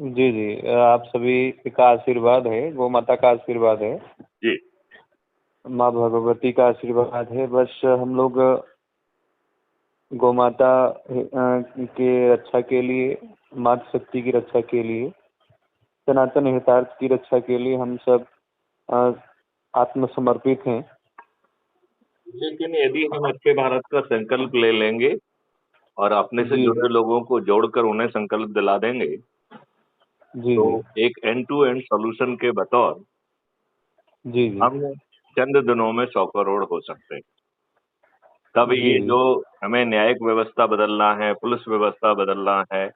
जी, जी। आप सभी का आशीर्वाद है, गौ माता का आशीर्वाद है, जी। माँ भगवती का आशीर्वाद है। बस हम लोग गौ माता के रक्षा के लिए, मातृशक्ति की रक्षा के लिए, सनातन हितार्थ की रक्षा के लिए हम सब अ, आत्मसमर्पित हैं। लेकिन यदि हम अच्छे भारत का संकल्प ले लेंगे और अपने से जी, जुड़े लोगों को जोड़कर उन्हें संकल्प दिला देंगे, जी, तो जी। एक एंड टू एंड सॉल्यूशन के बतौर जी, जी। हम चंद दिनों में 100 करोड़ हो सकते हैं। तब जी, ये जी। जो हमें न्यायिक व्यवस्था बदलना है, पुलिस व्यवस्था बदलना है,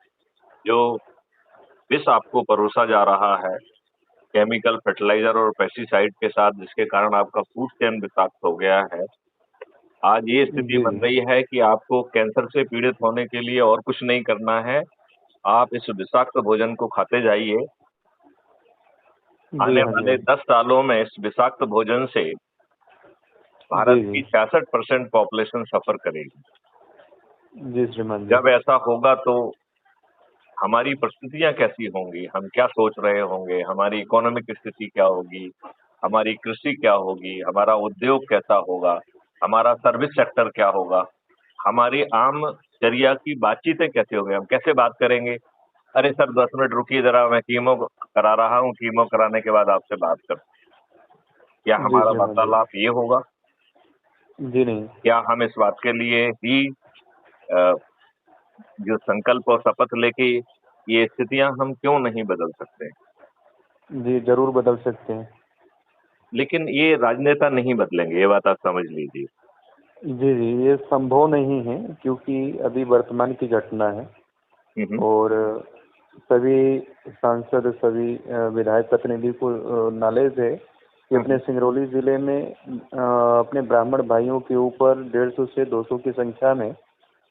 जो विष आपको परोसा जा रहा है, केमिकल फर्टिलाइज़र और पेस्टिसाइड के साथ, जिसके कारण आपका फूड चेन विषाक्त हो गया है। आज ये स्थिति जी, बन जी। रही है कि आपको कैंसर से पीड़ित होने के लिए और कुछ नहीं करना है। आप इस विषाक्त भोजन को खाते जाइए। जी, आने हाँ जी, वाले हाँ जी। 10 सालों में इस विषाक्त भोजन से भारत जी, जी। की 66% पॉपुलेशन सफ़र करेगी। जी, श्रीमान जी। जब ऐसा होगा तो हमारी परिस्थितियाँ कैसी होंगी? हम क्या सोच रहे होंगे? हमारी इकोनॉमिक स्थिति क्या होगी? हमारी कृषि क्या होगी? हमारा उद्योग कैसा होगा? हमारा सर्विस सेक्टर क्या होगा? हमारी आम चर्या की बातचीतें कैसे होंगी? हम कैसे बात करेंगे? अरे सर 10 मिनट रुकिए ज़रा, मैं कीमो करा रहा हूँ, कीमो कराने के बाद आपसे बात करता हूँ। क्या जी, हमारा श्रीमान जी। वार्तालाप ये होगा? जी, नहीं। क्या हम इस बात के लिए ही अ, जो संकल्प और शपथ लेके ये स्थितियाँ हम क्यों नहीं बदल सकते? जी, ज़रूर बदल सकते हैं। लेकिन ये राजनेता नहीं बदलेंगे, ये बात आप समझ लीजिए। जी, जी, ये संभव नहीं है क्योंकि अभी वर्तमान की घटना है हुँ, हुँ। और सभी सांसद, सभी विधायक प्रतिनिधि को नॉलेज है कि हुँ, अपने हुँ। सिंगरौली ज़िले में अपने ब्राह्मण भाइयों के ऊपर 150 से 200 की संख्या में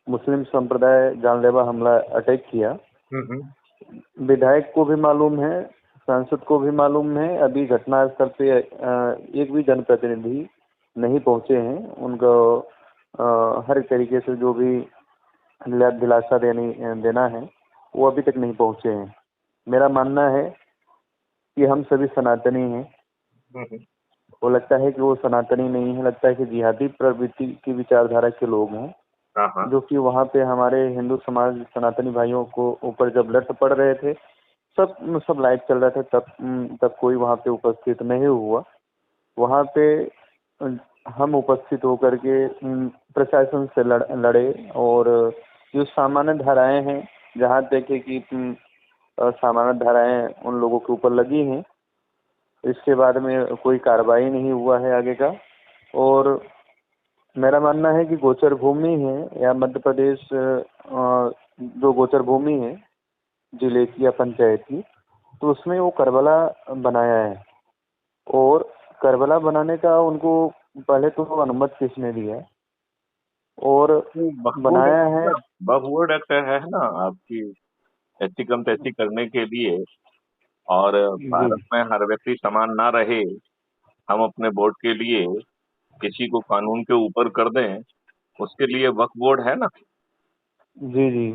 मुस्लिम संप्रदाय जानलेवा हमला अटैक किया। हुँ, हुँ। विधायक को भी मालूम है, सांसद को भी मालूम है, अभी घटनास्थल पे एक भी जनप्रतिनिधि नहीं पहुंचे हैं। उनको हर तरीके से जो भी दिलासा देना है, वो अभी तक नहीं पहुंचे हैं। मेरा मानना है कि हम सभी सनातनी हैं। हुँ, हुँ। वो लगता है कि वो सनातनी नहीं है, लगता है कि जिहादी प्रवृत्ति की विचारधारा के लोग हैं, हाँ, हाँ। जो कि वहाँ पे हमारे हिंदू समाज सनातनी भाइयों को ऊपर जब लठ पड़ रहे थे, सब सब लाइव चल रहा था, तब कोई वहाँ पे उपस्थित नहीं हुआ। वहाँ पे हम उपस्थित होकर के प्रशासन से लड़े और जो सामान्य धाराएं हैं, जहाँ देखे कि सामान्य धाराएं उन लोगों के ऊपर लगी हैं, इसके बाद में कोई कार्रवाई नहीं हुआ है आगे का। और मेरा मानना है कि गोचर भूमि है या मध्य प्रदेश जो गोचर भूमि है जिले की या पंचायत की, तो उसमें वो करबला बनाया है और करबला बनाने का उनको पहले तो अनुमति किसने दिया है और वो वक्फ बनाया एक्ट है। ना, वक्फ एक्ट है ना आपकी, ऐसी कम तैसी करने के लिए। और जी, भारत में हर व्यक्ति समान ना रहे, हम अपने वोट के लिए किसी को कानून के ऊपर कर दें, उसके लिए वक्फ बोर्ड है ना। जी, जी,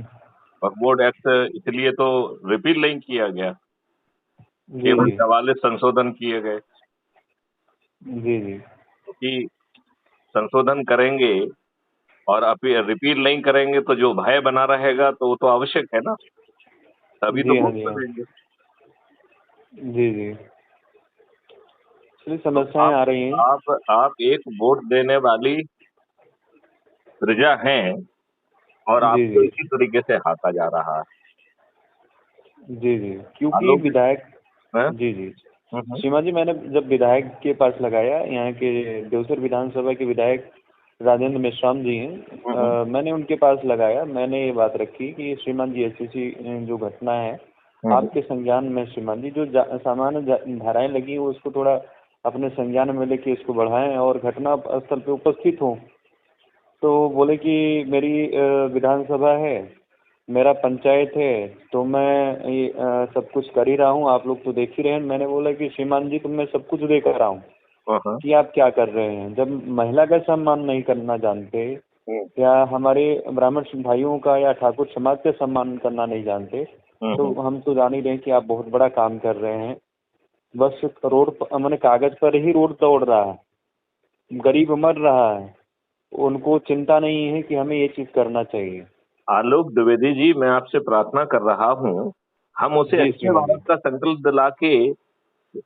वक्फ बोर्ड एक्ट इसलिए तो रिपील नहीं किया गया, जी, केवल जी, 44 संशोधन किए गए। जी, जी, क्योंकि संशोधन करेंगे और अभी रिपील नहीं करेंगे तो जो भय बना रहेगा तो वो तो आवश्यक है ना, तभी तो जी, हाँ वोट जी, हाँ। करेंगे। जी, जी, इसलिए तो समस्याएं आप आ रही हैं। आप एक वोट देने वाली प्रजा हैं और जी, आपको जी, इसी तरीके से हाथा जा रहा है। जी, जी, क्योंकि आलोक विधायक। है। जी, जी, हम्म। सीमा जी, मैंने जब विधायक के पास लगाया, यहाँ के देवसर विधानसभा के विधायक राजेंद्र मेश्राम जी हैं, हम्म। मैंने उनके पास लगाया, मैंने ये बात रखी कि श्रीमान जी ऐसी जो घटना है हम्म। आपके संज्ञान में, श्रीमान जी जो सामान्य धाराएं लगी हैं, वो उसको थोड़ा अपने संज्ञान में लेके इसको बढ़ाएं और घटना स्थल पे उपस्थित हों। तो बोले कि मेरी विधानसभा है, मेरा पंचायत है, तो मैं ये सब कुछ कर ही रहा हूँ, आप लोग तो देख ही रहे हैं। मैंने बोला कि श्रीमान जी, तो मैं सब कुछ देख रहा हूँ हम्म। कि आप क्या कर रहे हैं। जब महिला का सम्मान नहीं करना जानते हम्म। या हमारे ब्राह्मण भाइयों का या ठाकुर समाज का सम्मान करना नहीं जानते, तो हम तो जान ही रहे हैं कि आप बहुत बड़ा काम कर रहे हैं। बस मैंने कागज पर ही रोड दौड़ रहा है, गरीब मर रहा है, उनको चिंता नहीं है कि हमें ये चीज करना चाहिए। आलोक द्विवेदी जी, मैं आपसे प्रार्थना कर रहा हूँ, हम उसे जी अच्छे श्रीमान जी। भारत का संकल्प दिला के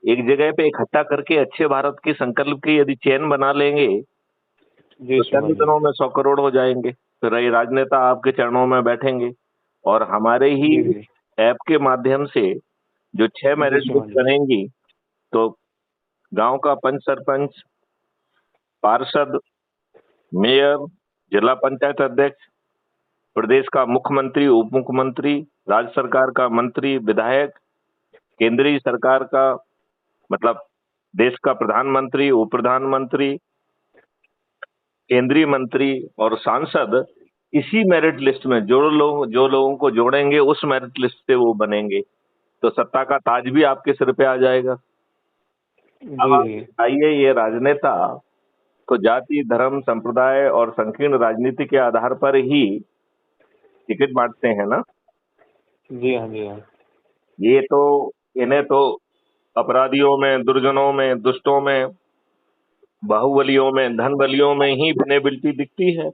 एक जगह पे इकट्ठा करके अच्छे भारत के संकल्प की यदि चेन बना लेंगे जी तो चंद श्रीमान जी। दिनों में 100 करोड़ हो जाएंगे। फिर ये राजनेता आपके चरणों में बैठेंगे और हमारे ही जी जी। ऐप के माध्यम से जो 6 जी मेरिट लिस्ट श्रीमान जी। बनेंगी, तो गांव का पंच सरपंच, पार्षद, मेयर, जिला पंचायत अध्यक्ष, प्रदेश का मुख्यमंत्री, उप मुख्यमंत्री, राज्य सरकार का मंत्री, विधायक, केंद्रीय सरकार का मतलब देश का प्रधानमंत्री, उप प्रधानमंत्री, केंद्रीय मंत्री और सांसद इसी मेरिट लिस्ट में जो लोगों को जोड़ेंगे उस मेरिट लिस्ट से वो बनेंगे, तो सत्ता का ताज भी आपके सिर पे आ जाएगा। अब जी आप जी। बताइए, ये राजनेता तो जाति, धर्म, संप्रदाय और संकीर्ण राजनीति के आधार पर ही टिकट बांटते हैं ना। जी हाँ जी हाँ। ये तो इन्हें तो अपराधियों में, दुर्जनों में, दुष्टों में, बाहुबलियों में, धन बलियों में ही विनेबिलिटी दिखती है।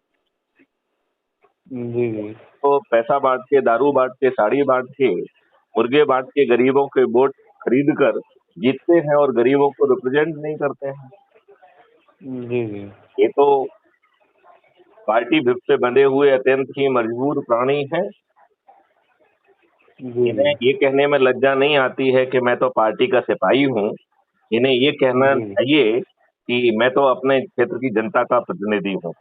जी जी। तो पैसा बांट के, दारू बांट के, साड़ी बांट के, मुर्गे बांट के गरीबों के वोट खरीद कर जीतते हैं और गरीबों को रिप्रेजेंट नहीं करते हैं। जी जी। ये तो पार्टी भिप से बंधे हुए अत्यंत ही मजबूर प्राणी हैं। जी इन्हें जी। ये कहने में लज्जा नहीं आती है कि मैं तो पार्टी का सिपाही हूँ। इन्हें ये कहना जी चाहिए कि मैं तो अपने क्षेत्र की जनता का प्रतिनिधि हूँ।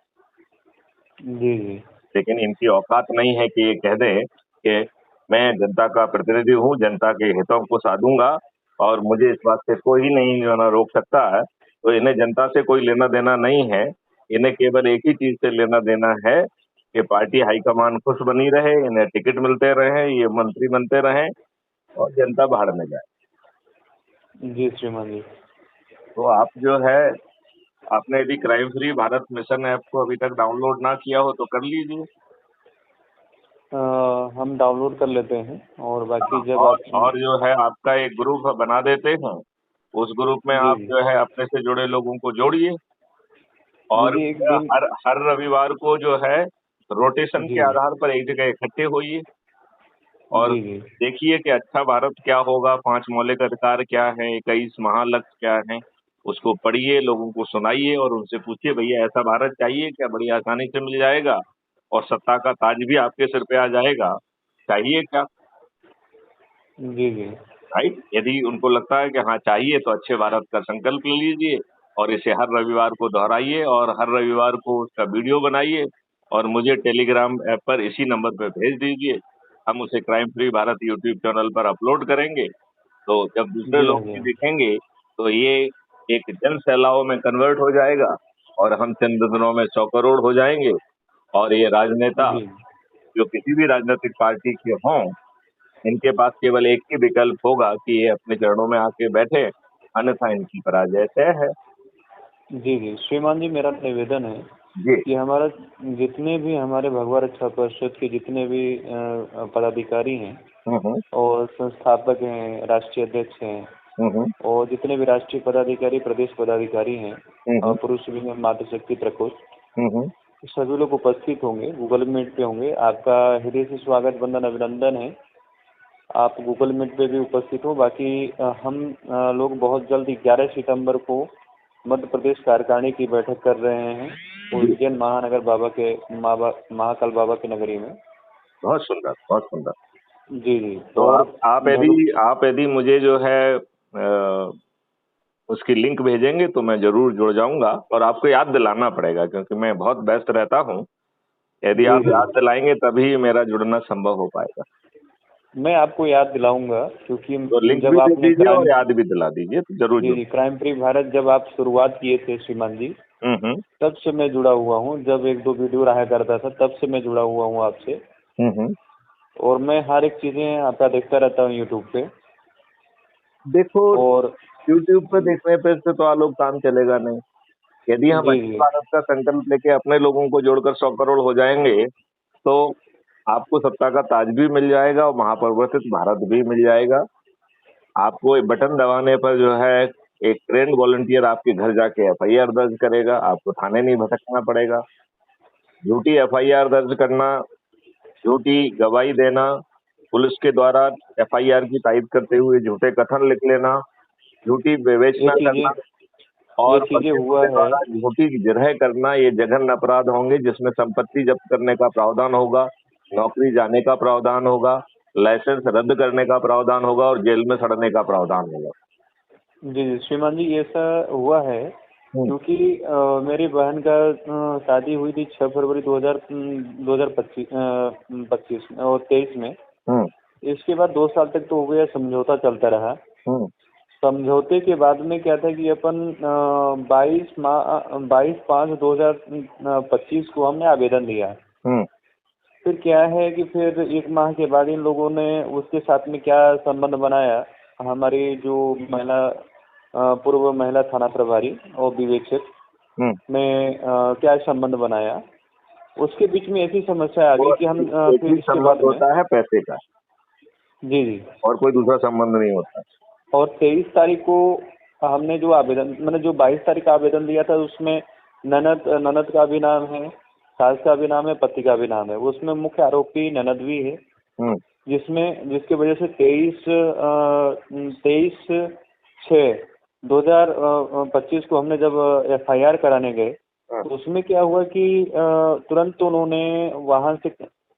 जी। जी लेकिन इनकी औकात नहीं है कि ये कह दें कि मैं जनता का प्रतिनिधि हूँ, जनता के हितों को साधूंगा और मुझे इस बात से कोई नहीं जो है ना रोक सकता है। तो इन्हें जनता से कोई लेना देना नहीं है। इन्हें केवल एक ही चीज से लेना देना है कि पार्टी हाईकमान खुश बनी रहे, इन्हें टिकट मिलते रहे, ये मंत्री बनते रहें और जनता बाहर में जाए। जी श्रीमान जी। तो आप जो है, आपने यदि crime free Bharat mission app को अभी तक डाउनलोड ना किया हो तो कर लीजिए। हम डाउनलोड कर लेते हैं और बाकी जब और आप। और जो है आपका एक ग्रुप बना देते हैं, उस ग्रुप में जी आप जी। जो है अपने से जुड़े लोगों को जोड़िए जी और जी एक दिन। हर हर रविवार को जो है रोटेशन के जी आधार पर एक जगह इकट्ठे होइए और जी। जी देखिए कि अच्छा भारत क्या होगा, 5 मौलिक अधिकार क्या है, 21 महालक्ष्य क्या है, उसको पढ़िए, लोगों को सुनाइए और उनसे पूछिए भैया ऐसा भारत चाहिए क्या, बड़ी आसानी से मिल जाएगा और सत्ता का ताज भी आपके सिर पे आ जाएगा, चाहिए क्या। जी। जी राइट, यदि उनको लगता है कि हाँ चाहिए तो अच्छे भारत का संकल्प ले लीजिए और इसे हर रविवार को दोहराइए और हर रविवार को उसका वीडियो बनाइए और मुझे टेलीग्राम ऐप पर इसी नंबर पर भेज दीजिए। हम उसे crime free Bharat YouTube channel पर अपलोड करेंगे, तो जब दूसरे जी लोग हाँ जी भी हाँ। देखेंगे तो ये एक जन सैलाव में कन्वर्ट हो जाएगा और हम चंद दिनों में 100 करोड़ हो जाएंगे और ये राजनेता जी जो किसी भी राजनीतिक पार्टी के हों, इनके पास केवल एक ही विकल्प होगा कि ये अपने चरणों में आके बैठे, अन्यथा इनकी पराजय तय है। जी। जी श्रीमान जी, मेरा निवेदन है जी। कि हमारा जितने भी हमारे भगवा रक्षा परिषद के जितने भी पदाधिकारी हैं हम्म। और संस्थापक हैं, राष्ट्रीय अध्यक्ष हैं हम्म। और जितने भी राष्ट्रीय पदाधिकारी, प्रदेश पदाधिकारी हैं, हम्म। पुरुष विंग मातृशक्ति प्रकोष्ठ, हम्म। सभी लोग उपस्थित होंगे, गूगल मीट पे होंगे। आपका हृदय से स्वागत, वंदन, अभिनंदन है। आप गूगल मीट पे भी उपस्थित हो। बाकी हम लोग बहुत जल्द 11 सितंबर को मध्य प्रदेश कार्यकारिणी की बैठक कर रहे हैं जी। उज्जैन महानगर बाबा के महाकाल बाबा की नगरी में। बहुत सुंदर, बहुत सुंदर। जी जी। तो और आप यदि मुझे जो है उसकी लिंक भेजेंगे तो मैं जरूर जुड़ जाऊंगा और आपको याद दिलाना पड़ेगा क्योंकि मैं बहुत व्यस्त रहता हूँ। यदि जी आप जी, याद दिलाएंगे तभी मेरा जुड़ना संभव हो पाएगा। मैं आपको याद दिलाऊंगा क्योंकि तो लिंक भी जब दे आपने दीजिए और याद भी दिला दीजिए तो जरूर जी जुड़। जी, क्राइम फ्री भारत जब आप शुरुआत किए थे श्रीमान जी, हम्म। तब से मैं जुड़ा हुआ हूँ। जब एक दो वीडियो रहा करता था तब से मैं जुड़ा हुआ हूँ आपसे। हम्म। और मैं हर एक चीज़ें आपका देखता रहता हूँ यूट्यूब पे। देखो, और यूट्यूब पे देखने पे से तो आलोक काम चलेगा नहीं। यदि हम जी अच्छे जी। भारत का संकल्प लेके अपने लोगों को जोड़कर 100 करोड़ हो जाएंगे तो आपको सत्ता का ताज भी मिल जाएगा और महापरिवर्तित भारत भी मिल जाएगा। आपको एक बटन दबाने पर जो है एक ट्रेंड वॉलंटियर आपके घर जाके एफआईआर दर्ज करेगा, आपको थाने नहीं भटकना पड़ेगा। झूठी एफआईआर दर्ज करना, झूठी गवाही देना, पुलिस के द्वारा एफआईआर की तारीफ करते हुए झूठे कथन लिख लेना, झूठी ये विवेचना चीजें करना ये और चीजें पक्षों हुआ के है। द्वारा झूठी जिरह करना, ये जघन्य अपराध होंगे जिसमें संपत्ति जब्त करने का प्रावधान होगा, नौकरी जाने का प्रावधान होगा, लाइसेंस रद्द करने का प्रावधान होगा और जेल में सड़ने का प्रावधान होगा। जी जी श्रीमान जी, ये ऐसा हुआ है हम्म, क्योंकि मेरी बहन का शादी हुई थी 6 फरवरी 2025 25 और 23 में। हम्म, इसके बाद 2 साल तक तो हो गया, समझौता चलता रहा। हम्म, समझौते के बाद में क्या था कि अपन 22/5/2025 को हमने आवेदन दिया। हम्म, फिर क्या है कि फिर 1 माह के बाद इन लोगों ने उसके साथ में क्या संबंध बनाया, हमारी जो पूर्व महिला थाना प्रभारी और विवेचक हम्म। ने क्या संबंध बनाया। उसके बीच में ऐसी समस्या आ गई और कि हम एक फिर ही इसके संबंध बाद में। होता है पैसे का, जी जी। और कोई दूसरा संबंध नहीं होता। और 23 तारीख को हमने जो आवेदन, मैंने जो 22 तारीख का आवेदन दिया था उसमें ननद ननद का भी नाम है, सास का भी नाम है, पति का भी नाम है। उसमें मुख्य आरोपी ननद भी है, हम्म, जिसकी वजह से 23/6/2025 को हमने जब एफआईआर कराने गए हाँ, तो उसमें क्या हुआ कि तुरंत उन्होंने वहां से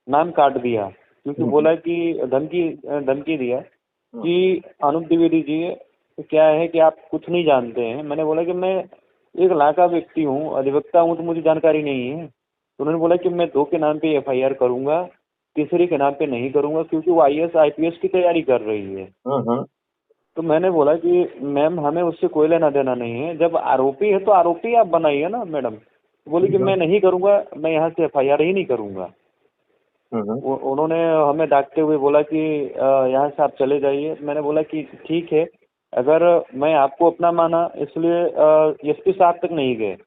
नाम काट दिया, क्योंकि हम्म, बोला कि धमकी दिया हम्म, कि अनूप द्विवेदी जी, क्या है कि आप कुछ नहीं जानते हैं। मैंने बोला कि मैं एक इलाका व्यक्ति हूँ, अधिवक्ता हूँ, तो मुझे जानकारी नहीं है। तो उन्होंने बोला कि मैं 2 के नाम पे एफआईआर करूंगा, तीसरे के नाम पे नहीं करूंगा, क्योंकि वो आईएएस आईपीएस की तैयारी कर रही है। हम्म, तो मैंने बोला कि मैम हमें उससे कोई लेना देना नहीं है, जब आरोपी है तो आरोपी आप बनाइए ना मैडम। बोली कि हम्म, मैं नहीं करूंगा, मैं यहाँ से एफआईआर ही नहीं करूंगा। हम्म, उन्होंने हमें डांटते हुए बोला कि यहाँ से आप चले जाइए। मैंने बोला कि ठीक है, अगर मैं आपको अपना माना इसलिए एसपी साहब तक नहीं गए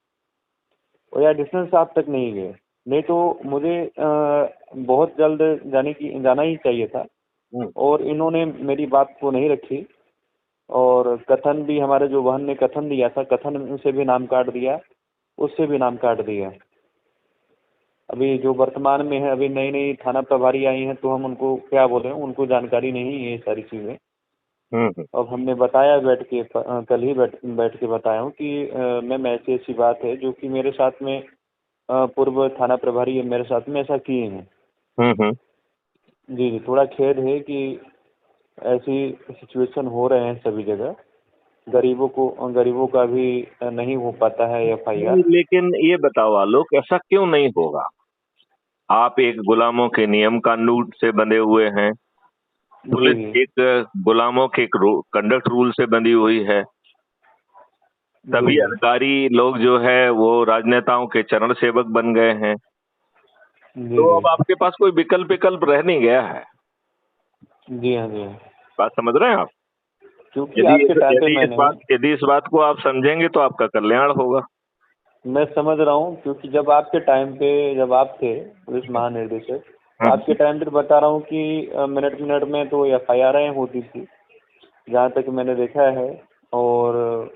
और या एडिशनल साहब तक नहीं गए, नहीं तो मुझे बहुत जल्द जाना ही चाहिए था। हम्म। और इन्होंने मेरी बात को नहीं रखी और कथन भी, हमारे जो बहन ने कथन दिया था, कथन से भी नाम काट दिया, उससे भी नाम काट दिया। अभी जो वर्तमान में है, अभी नई नई थाना प्रभारी आई हैं, तो हम उनको क्या बोले, उनको जानकारी नहीं है ये सारी चीज़ें। हम्म, अब हमने बताया बैठ के, कल ही बैठ के बताया हूँ कि मैम ऐसी ऐसी बात है, जो कि मेरे साथ में पूर्व थाना प्रभारी है, मेरे साथ में ऐसा किए हैं। हम्म। जी जी, थोड़ा खेद है कि ऐसी सिचुएशन हो रहे हैं सभी जगह। गरीबों का भी नहीं हो पाता है नहीं, एफआईआर। लेकिन ये बताओ आलोक, ऐसा क्यों नहीं होगा? आप एक गुलामों के नियम कानून से बंधे हुए हैं, जी पुलिस जी एक गुलामों के कंडक्ट रूल से बंधी हुई है, जी सभी जी अधिकारी लोग जो है वो राजनेताओं के चरण सेवक बन गए हैं। जी तो जी अब आपके पास कोई विकल्प रह नहीं गया है। जी हाँ जी हाँ। बात समझ रहे हैं आप? क्योंकि यदि आज के टाइम पे यदि इस मैंने, बात यदि इस बात को आप समझेंगे तो आपका कल्याण होगा। मैं समझ रहा हूँ, क्योंकि जब आपके टाइम पे, जब आप थे पुलिस महानिदेशक, तो हम्म, आपके टाइम पे बता रहा हूँ कि मिनट मिनट में तो एफआईआर होती थी, जहाँ तक मैंने देखा है। और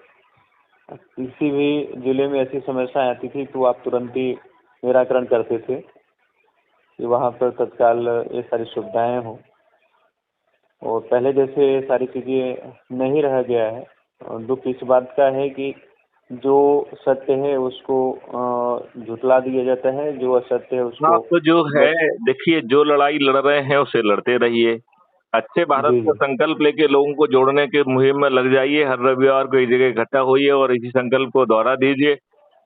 किसी भी जिले में ऐसी समस्या आती थी तो आप तुरंत ही निराकरण करते थे कि वहाँ पर तत्काल ये सारी सुविधाएं हों। और पहले जैसे सारी चीज़ें नहीं रह गया है। और दुख इस बात का है कि जो सत्य है उसको झुठला दिया जाता है, जो असत्य है उसको आप जो है, बस। देखिए, जो लड़ाई लड़ रहे हैं उसे लड़ते रहिए। अच्छे भारत जी का जी संकल्प लेके लोगों को जोड़ने के मुहिम में लग जाइए। हर रविवार को एक जगह इकट्ठा होइए और इसी संकल्प को दोहरा दीजिए।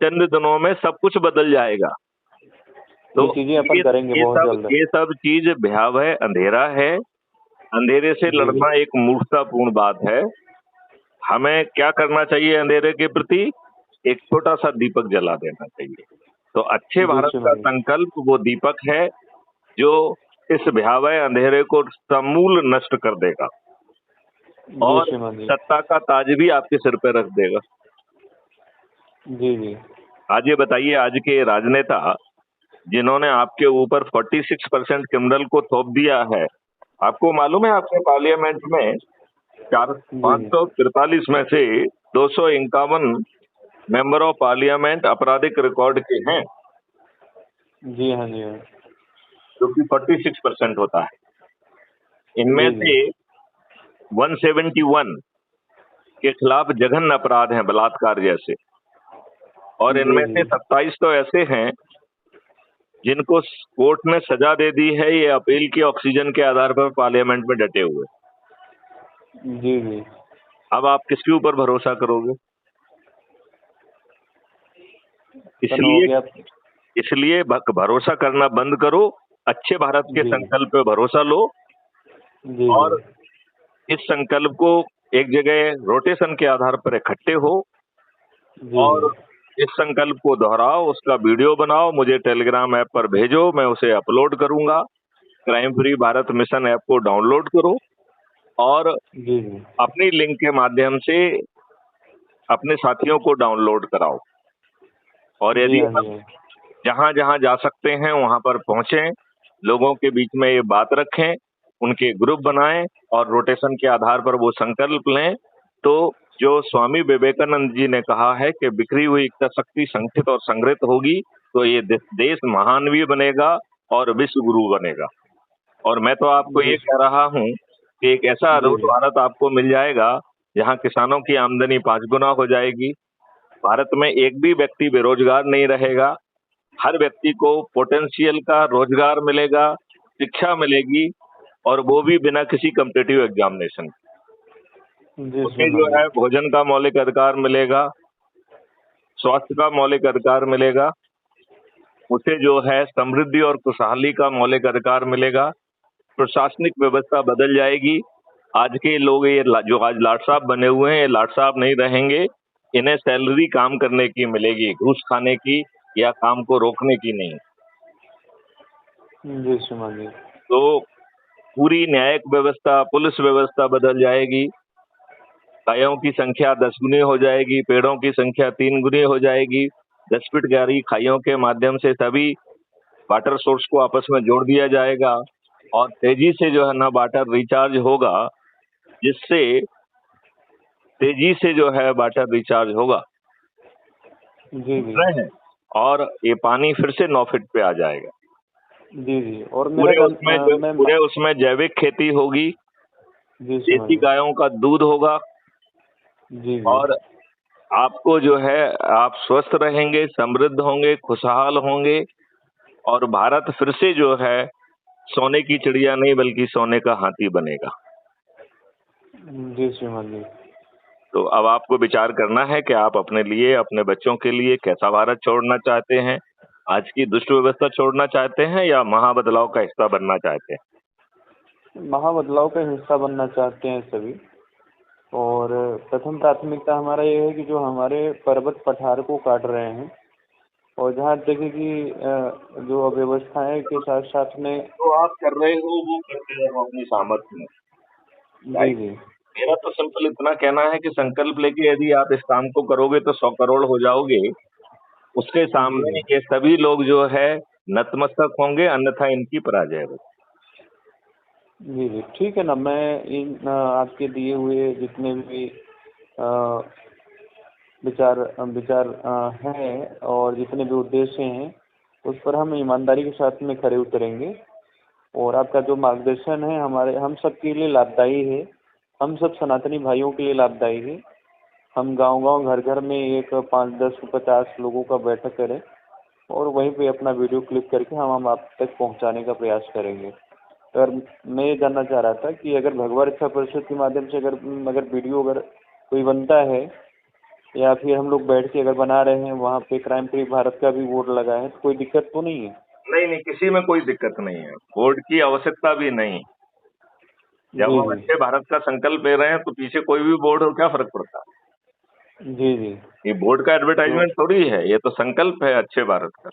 चंद दिनों में सब कुछ बदल जाएगा। तो ये चीज़ें अपन ये करेंगे ये बहुत सब जल्द। ये सब चीज भयावह अंधेरा है। अंधेरे से जी लड़ना एक मूर्खतापूर्ण बात है। हमें क्या करना चाहिए अंधेरे के प्रति? एक छोटा सा दीपक जला देना चाहिए। तो अच्छे जी भारत का श्रीमान संकल्प वो दीपक है जो इस भयावह अंधेरे को समूल नष्ट कर देगा जी। जी और श्रीमान जी। सत्ता का ताज भी आपके सिर पे रख देगा। जी जी आज ये बताइए, आज के राजनेता जिन्होंने आपके ऊपर 46% क्रिमिनल को थोप दिया है। आपको मालूम है आपके पार्लियामेंट में जी 543 में से 251 मेंबर ऑफ पार्लियामेंट आपराधिक रिकॉर्ड के हैं, जी हाँ जी हाँ जो कि 46% होता है। इनमें जी से 171 के खिलाफ जघन्य अपराध हैं, बलात्कार जैसे, और जी इनमें से जी 27 तो ऐसे हैं जिनको कोर्ट ने सजा दे दी है, ये अपील की ऑक्सीजन के आधार पर पार्लियामेंट में डटे हुए। जी जी अब आप किसके ऊपर भरोसा करोगे? तन हो इसलिए गया। इसलिए भरोसा करना बंद करो, अच्छे भारत के जी संकल्प पे भरोसा लो, जी जी और इस संकल्प को एक जगह रोटेशन के आधार पर इकट्ठे हो जी और इस संकल्प को दोहराओ, उसका वीडियो बनाओ, मुझे टेलीग्राम ऐप पर भेजो, मैं उसे अपलोड करूंगा। Crime free Bharat mission app को डाउनलोड करो और जी जी अपनी लिंक के माध्यम से अपने साथियों को डाउनलोड कराओ। और जी यदि हाँ आप जी हाँ जहां जहां जा सकते हैं वहां पर पहुंचें, लोगों के बीच में ये बात रखें, उनके ग्रुप बनाएं और रोटेशन के आधार पर वो संकल्प लें। तो जो स्वामी विवेकानंद जी ने कहा है कि बिखरी हुई इच्छा शक्ति संगठित और संगृहित होगी तो ये देश महान भी बनेगा और विश्व गुरु बनेगा। और मैं तो आपको जी ये कह रहा हूं कि एक ऐसा जी अद्भुत जी भारत आपको मिल जाएगा जहां किसानों की आमदनी 5 गुना हो जाएगी, भारत में एक भी व्यक्ति बेरोजगार नहीं रहेगा, हर व्यक्ति को पोटेंशियल का रोजगार मिलेगा, शिक्षा मिलेगी, और वो भी बिना किसी कम्पिटिटिव एग्जामिनेशन। जी उसे जो श्रीमान जी है भोजन का मौलिक अधिकार मिलेगा, स्वास्थ्य का मौलिक अधिकार मिलेगा, उसे जो है समृद्धि और खुशहाली का मौलिक अधिकार मिलेगा, प्रशासनिक व्यवस्था बदल जाएगी। आज के लोग जो आज लाट साहब बने हुए हैं, ये लाट साहब नहीं रहेंगे, इन्हें सैलरी काम करने की मिलेगी, घूस खाने की या काम को रोकने की नहीं। जी श्रीमान जी तो पूरी न्यायिक व्यवस्था, पुलिस व्यवस्था बदल जाएगी, गायों की संख्या 10 गुनी हो जाएगी, पेड़ों की संख्या 3 गुनी हो जाएगी, 10 फीट गहरी खाइयों के माध्यम से सभी वाटर सोर्स को आपस में जोड़ दिया जाएगा और तेजी से जो है ना वाटर रिचार्ज होगा, जिससे तेजी से जो है वाटर रिचार्ज होगा, जी जी रहे हैं, और ये पानी फिर से 9 फीट पे आ जाएगा। जी जी और मेरा मैं पूरे उसमें जैविक खेती होगी, जी श्रीमान देसी जी गायों का दूध होगा, जी जी और आपको जो है आप स्वस्थ रहेंगे, समृद्ध होंगे, खुशहाल होंगे, और भारत फिर से जो है सोने की चिड़िया नहीं बल्कि सोने का हाथी बनेगा। जी श्रीमान जी तो अब आपको विचार करना है कि आप अपने लिए, अपने बच्चों के लिए कैसा भारत छोड़ना चाहते हैं, आज की दुष्ट व्यवस्था छोड़ना चाहते हैं या महाबदलाव का हिस्सा बनना चाहते हैं? महाबदलाव का हिस्सा बनना चाहते हैं सभी। और प्रथम प्राथमिकता हमारा ये है कि जो हमारे पर्वत पठार को काट रहे हैं और जहाँ देखें कि जो अव्यवस्थाएं के साथ साथ में जो आप कर रहे हो वो करते रहो अपनी सामर्थ्य में, जी राइट? जी मेरा तो सिंपल इतना कहना है कि संकल्प लेके यदि आप इस काम को करोगे तो 100 करोड़ हो जाओगे। उसके जी सामने जी ये सभी लोग जो है नतमस्तक होंगे, अन्यथा इनकी पराजय होगी। जी जी ठीक है ना। मैं इन आपके दिए हुए जितने भी अ, विचार विचार हैं और जितने भी उद्देश्य हैं उस पर हम ईमानदारी के साथ में खरे उतरेंगे। और आपका जो मार्गदर्शन है हमारे हम सब के लिए लाभदायी है। हम सब सनातनी भाइयों के लिए लाभदायी है। हम गांव-गांव घर-घर में एक 5, 10, 50 लोगों का बैठक करें और वहीं पे अपना वीडियो क्लिप करके हम आप तक पहुंचाने का प्रयास करेंगे। और मैं ये जानना चाह रहा था कि अगर भगवा रक्षा परिषद के माध्यम से अगर वीडियो अगर कोई बनता है या फिर हम लोग बैठ के अगर बना रहे हैं वहाँ पे क्राइम फ्री भारत का भी बोर्ड लगा है तो कोई दिक्कत तो नहीं है? नहीं नहीं, किसी में कोई दिक्कत नहीं है, बोर्ड की आवश्यकता भी नहीं। जब जी हम जी अच्छे भारत का संकल्प ले रहे हैं तो पीछे कोई भी बोर्ड हो क्या फर्क पड़ता है? जी जी ये बोर्ड का तो एडवर्टाइजमेंट थोड़ी है, ये तो संकल्प है अच्छे भारत का,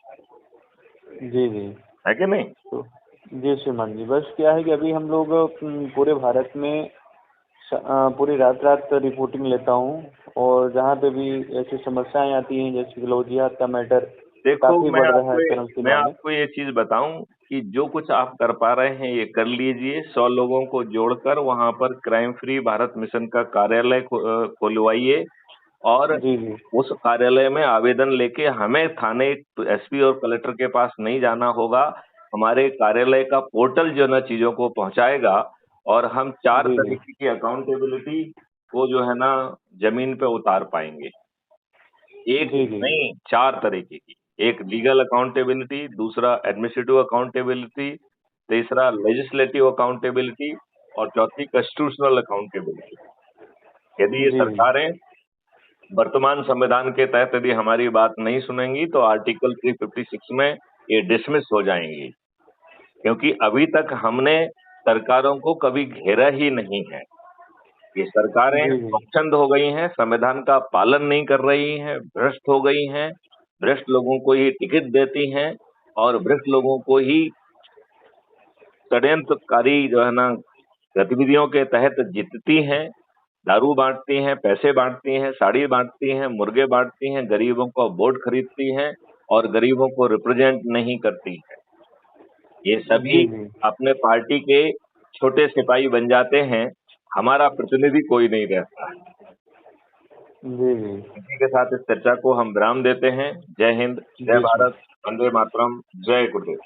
जी जी है कि नहीं? तो जी श्रीमान जी बस क्या है कि अभी हम लोग पूरे भारत में पूरी रात रात रिपोर्टिंग लेता हूँ और जहाँ पे भी ऐसी समस्याएं आती हैं जैसे कि लव जिहाद का मैटर देखो, काफी बढ़ रहा है चरम मैं सीमा में। आपको ये चीज बताऊं कि जो कुछ आप कर पा रहे हैं ये कर लीजिए। 100 लोगों को जोड़कर वहां पर क्राइम फ्री भारत मिशन का कार्यालय खुलवाइए और जी जी उस कार्यालय में आवेदन लेके हमें थाने एसपी और कलेक्टर के पास नहीं जाना होगा। हमारे कार्यालय का पोर्टल जो है ना चीजों को पहुंचाएगा और हम 4 जी जी तरीके की अकाउंटेबिलिटी को जो है ना जमीन पे उतार पाएंगे। एक जी जी नहीं, 4 तरीके की। एक लीगल अकाउंटेबिलिटी, दूसरा एडमिनिस्ट्रेटिव अकाउंटेबिलिटी, तीसरा लेजिस्लेटिव अकाउंटेबिलिटी और चौथी कॉन्स्टिट्यूशनल अकाउंटेबिलिटी। यदि ये जी जी सरकारें वर्तमान संविधान के तहत यदि हमारी बात नहीं सुनेंगी तो आर्टिकल 356 में ये डिसमिस हो जाएंगी, क्योंकि अभी तक हमने सरकारों को कभी घेरा ही नहीं है। ये सरकारें जी जी स्वच्छंद हो गई हैं, संविधान का पालन नहीं कर रही हैं, भ्रष्ट हो गई हैं, भ्रष्ट लोगों को ही टिकट देती हैं और भ्रष्ट लोगों को ही षड्यंत्रकारी जो है ना गतिविधियों के तहत जीतती हैं, दारू बांटती हैं, पैसे बांटती हैं, साड़ी बांटती हैं, मुर्गे बांटती हैं, गरीबों को वोट खरीदती हैं और गरीबों को रिप्रेजेंट नहीं करती हैं। ये सभी जी जी अपने पार्टी के छोटे सिपाही बन जाते हैं, हमारा प्रतिनिधि कोई नहीं रहता है। जी जी इसी के साथ इस चर्चा को हम विराम देते हैं। जय हिंद, जय जी जी भारत, वंदे मातरम, जय गुरुदेव।